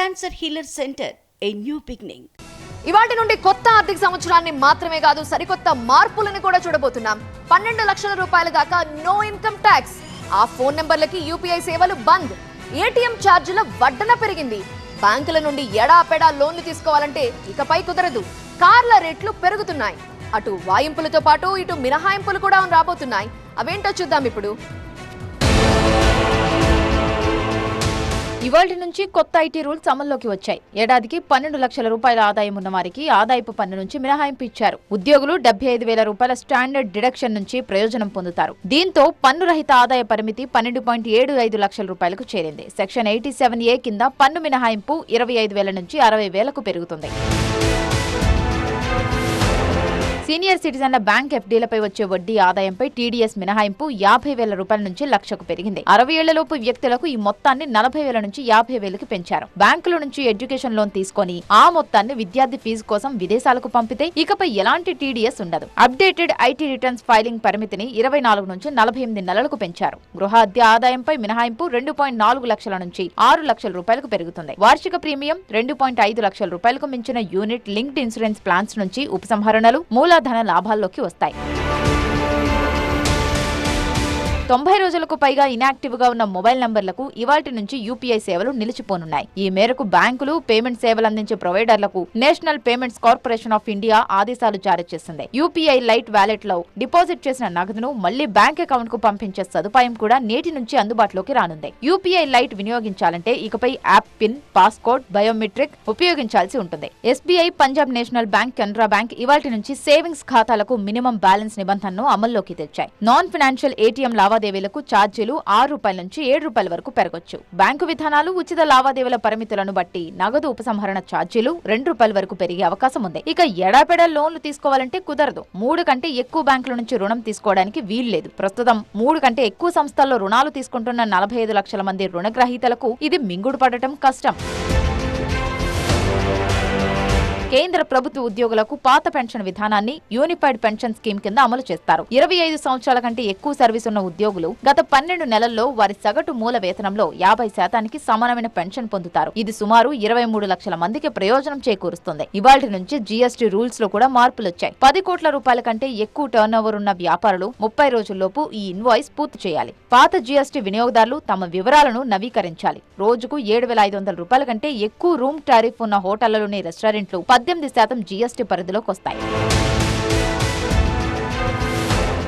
Cancer healer centre a new beginning. ఇవాటి నుండి కొత్త ఆర్థిక సంవత్సరాన్ని మాత్రమే కాదు సరికొత్త మార్పులను కూడా చూడబోతున్నాం. 12 లక్షల రూపాయల దాకా నో ఇన్కమ్ ట్యాక్స్. ఆ ఫోన్ నెంబర్లకి యూపీఐ సేవలు బంద్. ఏటీఎం ఛార్జీల వడ్డన పెరిగింది. బ్యాంకుల నుండి ఎడాపెడా లోన్లు తీసుకోవాలంటే ఇకపై కుదరదు. కార్ల రేట్లు పెరుగుతున్నాయి. అటు వాయింపులతో పాటు ఇటు మినహాయింపులు కూడా రాబోతున్నాయి. అవేంటో చూద్దాం ఇప్పుడు. ఇవాళ్టి నుంచి కొత్త ఐటీ రూల్స్ అమల్లోకి వచ్చాయి. ఏడాదికి 12 లక్షల రూపాయల ఆదాయం ఉన్న వారికి ఆదాయపు పన్ను నుంచి మినహాయింపు ఇచ్చారు. ఉద్యోగులు 75,000 రూపాయల స్టాండర్డ్ డిడక్షన్ నుంచి ప్రయోజనం పొందుతారు. దీంతో పన్ను రహిత ఆదాయ పరిమితి 12.75 లక్షల రూపాయలకు చేరింది. సెక్షన్ 87A కింద పన్ను మినహాయింపు 25,000 నుంచి 60,000కు పెరుగుతుంది. సీనియర్ సిటిజన్ల బ్యాంక్ ఎఫ్డీలపై వచ్చే వడ్డీ ఆదాయంపై టీడీఎస్ మినహాయింపు 50,000 రూపాయల నుంచి లక్షకు పెరిగింది. 60 ఏళ్లలోపు వ్యక్తులకు ఈ మొత్తాన్ని 40,000 నుంచి 50,000కి పెంచారు. బ్యాంకుల నుంచి ఎడ్యుకేషన్ లోన్ తీసుకొని ఆ మొత్తాన్ని విద్యార్థి ఫీజు కోసం విదేశాలకు పంపితే ఇకపై ఎలాంటి టీడీఎస్ ఉండదు. అప్డేటెడ్ ఐటీ రిటర్న్స్ ఫైలింగ్ పరిమితిని 24 నుంచి 48 నెలలకు పెంచారు. గృహ అద్దె ఆదాయంపై మినహాయింపు 2.4 లక్షల నుంచి 6 లక్షల రూపాయలకు పెరుగుతుంది. వార్షిక ప్రీమియం 2.5 లక్షల రూపాయలకు మించిన యూనిట్ లింక్డ్ ఇన్సూరెన్స్ ప్లాన్స్ నుంచి ఉపసంహరణలు మూలాధన లాభాల్లోకి వస్తాయి. 90 రోజులకు పైగా ఇనాక్టివ్ గా ఉన్న మొబైల్ నంబర్లకు ఇవాల్టి నుంచి యూపీఐ సేవలు నిలిచిపోనున్నాయి. ఈ మేరకు బ్యాంకులు, పేమెంట్ సేవలు అందించే ప్రొవైడర్లకు National Payments Corporation of India ఆదేశాలు జారీ చేసింది. యూపీఐ లైట్ వ్యాలెట్ లో డిపాజిట్ చేసిన నగదును మళ్లీ బ్యాంక్ అకౌంట్ కు పంపించే సదుపాయం కూడా నేటి నుంచి అందుబాటులోకి రానుంది. యూపీఐ లైట్ వినియోగించాలంటే ఇకపై యాప్ పిన్, పాస్కోడ్, బయోమెట్రిక్ ఉపయోగించాల్సి ఉంటుంది. SBI, Punjab national bank, Canara bank ఇవాల్టి నుంచి సేవింగ్స్ ఖాతాలకు మినిమం బ్యాలెన్స్ నిబంధనను అమల్లోకి తెచ్చాయి. నాన్ ఫైనాన్షియల్ ఏటీఎం లావాదేవీలకు ఛార్జీలు 6 రూపాయల నుంచి 7 రూపాయల వరకు పెరగొచ్చు. బ్యాంకు విధానాలు, ఉచిత లావాదేవీల పరిమితులను బట్టి నగదు ఉపసంహరణ ఛార్జీలు 2 రూపాయల వరకు పెరిగే అవకాశం ఉంది. ఇక ఎడాపెడా లోన్లు తీసుకోవాలంటే కుదరదు. 3 కంటే ఎక్కువ బ్యాంకుల నుంచి రుణం తీసుకోవడానికి వీల్లేదు. ప్రస్తుతం 3 కంటే ఎక్కువ సంస్థల్లో రుణాలు తీసుకుంటున్న 45 లక్షల మంది రుణగ్రహీతలకు ఇది మింగుడు పడటం కష్టం. కేంద్ర ప్రభుత్వ ఉద్యోగులకు పాత పెన్షన్ విధానాన్ని యూనిఫైడ్ పెన్షన్ స్కీమ్ కింద అమలు చేస్తారు. 25 సంవత్సరాల కంటే ఎక్కువ సర్వీస్ ఉన్న ఉద్యోగులు గత 12 నెలల్లో వారి సగటు మూల వేతనంలో 50% సమానమైన పెన్షన్ పొందుతారు. ఇది సుమారు 23 లక్షల మందికి ప్రయోజనం చేకూరుస్తుంది. ఇవాల్టి నుంచి జీఎస్టీ రూల్స్ లో కూడా మార్పులొచ్చాయి. 10 కోట్ల రూపాయల కంటే ఎక్కువ టర్న్ ఓవర్ ఉన్న వ్యాపారులు 30 రోజుల్లోపు ఈ ఇన్వాయిస్ పూర్తి చేయాలి. పాత జీఎస్టీ వినియోగదారులు తమ వివరాలను నవీకరించాలి. రోజుకు 7,500 రూపాయల కంటే ఎక్కువ రూమ్ టారిఫ్ ఉన్న హోటళ్లలోని రెస్టారెంట్లు 18% జీఎస్టీ పరిధిలోకి వస్తాయి.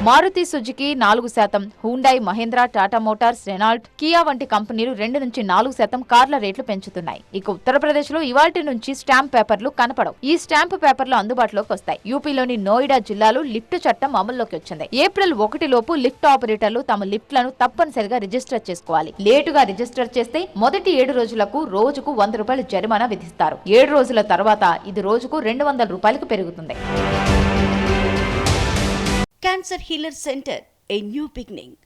Maruti Suzuki 4%, Hyundai, Mahindra, Tata Motors, Renault, Kia వంటి కంపెనీలు 2 నుంచి 4% కార్ల రేట్లు పెంచుతున్నాయి. ఇక ఉత్తరప్రదేశ్ లో ఇవాల్టి నుంచి స్టాంప్ పేపర్లు కనపడవు. ఈ స్టాంప్ పేపర్లు అందుబాటులోకి వస్తాయి. యూపీలోని నోయిడా జిల్లాలో లిఫ్ట్ చట్టం అమల్లోకి వచ్చింది. ఏప్రిల్ 1 లోపు లిఫ్ట్ ఆపరేటర్లు తమ లిఫ్ట్లను తప్పనిసరిగా రిజిస్టర్ చేసుకోవాలి. లేటుగా రిజిస్టర్ చేస్తే మొదటి 7 రోజులకు రోజుకు 100 రూపాయలు జరిమానా విధిస్తారు. 7 రోజుల తర్వాత ఇది రోజుకు 200 రూపాయలకు పెరుగుతుంది. Cancer healer centre a new beginning.